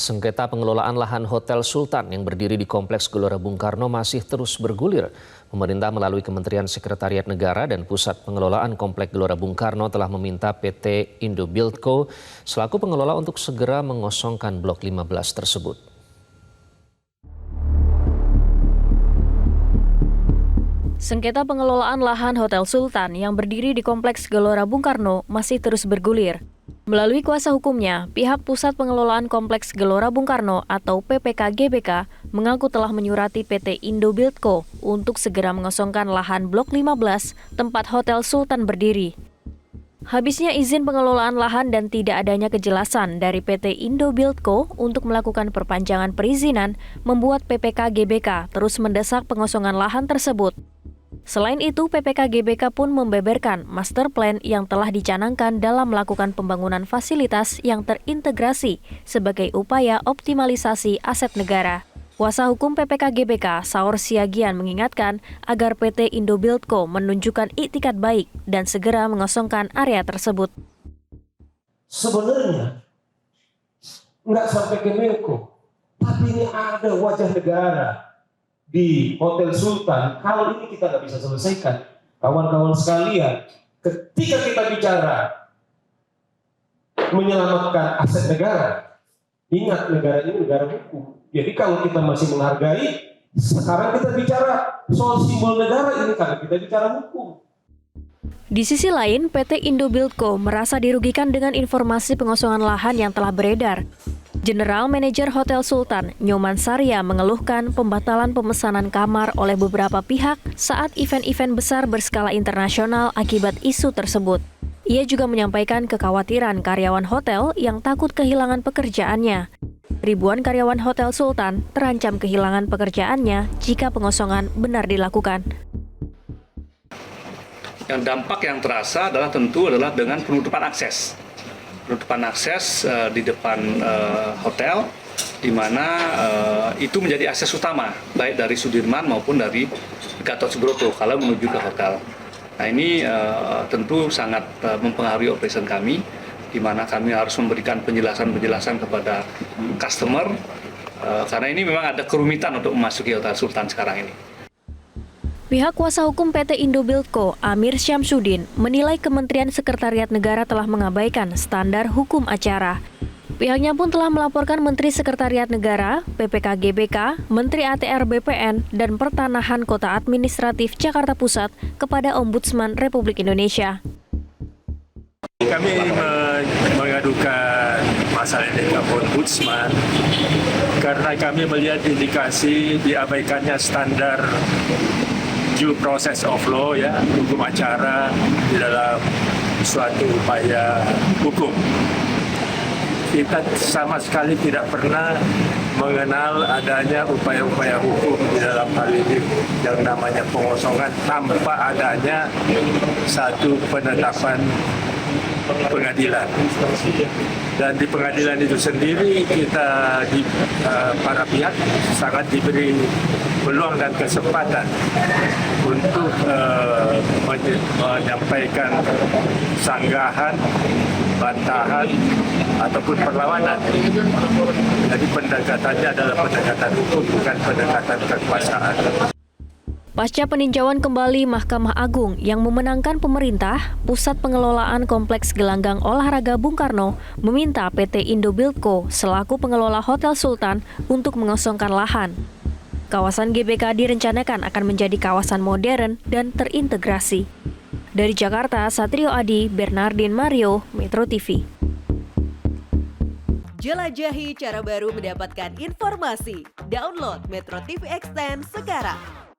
Sengketa pengelolaan lahan Hotel Sultan yang berdiri di Kompleks Gelora Bung Karno masih terus bergulir. Pemerintah melalui Kementerian Sekretariat Negara dan Pusat Pengelolaan Kompleks Gelora Bung Karno telah meminta PT Indobuildco selaku pengelola untuk segera mengosongkan Blok 15 tersebut. Sengketa pengelolaan lahan Hotel Sultan yang berdiri di Kompleks Gelora Bung Karno masih terus bergulir. Melalui kuasa hukumnya, pihak Pusat Pengelolaan Kompleks Gelora Bung Karno atau PPK GBK mengaku telah menyurati PT Indobuildco untuk segera mengosongkan lahan Blok 15 tempat Hotel Sultan berdiri. Habisnya izin pengelolaan lahan dan tidak adanya kejelasan dari PT Indobuildco untuk melakukan perpanjangan perizinan membuat PPK GBK terus mendesak pengosongan lahan tersebut. Selain itu, PPK GBK pun membeberkan master plan yang telah dicanangkan dalam melakukan pembangunan fasilitas yang terintegrasi sebagai upaya optimalisasi aset negara. Kuasa hukum PPK GBK, Saur Siagian, mengingatkan agar PT Indobuildco menunjukkan iktikat baik dan segera mengosongkan area tersebut. Sebenarnya nggak sampai ke Menko, tapi ini ada wajah negara di Hotel Sultan. Kalau ini kita nggak bisa selesaikan, kawan-kawan sekalian, ketika kita bicara menyelamatkan aset negara, ingat negara ini negara hukum. Jadi kalau kita masih menghargai, sekarang kita bicara soal simbol negara ini karena kita bicara hukum. Di sisi lain, PT Indobuildco merasa dirugikan dengan informasi pengosongan lahan yang telah beredar. General Manager Hotel Sultan, Nyoman Sarya, mengeluhkan pembatalan pemesanan kamar oleh beberapa pihak saat event-event besar berskala internasional akibat isu tersebut. Ia juga menyampaikan kekhawatiran karyawan hotel yang takut kehilangan pekerjaannya. Ribuan karyawan Hotel Sultan terancam kehilangan pekerjaannya jika pengosongan benar dilakukan. Yang dampak yang terasa adalah tentu adalah dengan penutupan akses. Penutupan akses di depan hotel, di mana itu menjadi akses utama, baik dari Sudirman maupun dari Gatot Subroto kalau menuju ke hotel. Nah ini tentu sangat mempengaruhi operation kami, di mana kami harus memberikan penjelasan-penjelasan kepada customer, karena ini memang ada kerumitan untuk memasuki Hotel Sultan sekarang ini. Pihak kuasa hukum PT Indobuildco, Amir Syamsuddin, menilai Kementerian Sekretariat Negara telah mengabaikan standar hukum acara. Pihaknya pun telah melaporkan Menteri Sekretariat Negara, PPK GBK, Menteri ATR BPN, dan Pertanahan Kota Administratif Jakarta Pusat kepada Ombudsman Republik Indonesia. Kami mengadukan masalah ini ke Ombudsman karena kami melihat indikasi diabaikannya standar due process of law, ya, hukum acara di dalam suatu upaya hukum. Kita sama sekali tidak pernah mengenal adanya upaya-upaya hukum di dalam hal ini yang namanya pengosongan tanpa adanya satu penetapan pengadilan. Dan di pengadilan itu sendiri kita para pihak sangat diberi peluang dan kesempatan untuk menyampaikan sanggahan, bantahan, ataupun perlawanan. Jadi pendekatannya adalah pendekatan hukum, bukan pendekatan kekuasaan. Pasca peninjauan kembali Mahkamah Agung yang memenangkan pemerintah, Pusat Pengelolaan Kompleks Gelanggang Olahraga Bung Karno meminta PT Indobuildco selaku pengelola Hotel Sultan untuk mengosongkan lahan. Kawasan GBK direncanakan akan menjadi kawasan modern dan terintegrasi. Dari Jakarta, Satrio Adi, Bernardin Mario, Metro TV. Jelajahi cara baru mendapatkan informasi. Download Metro TV Extend sekarang.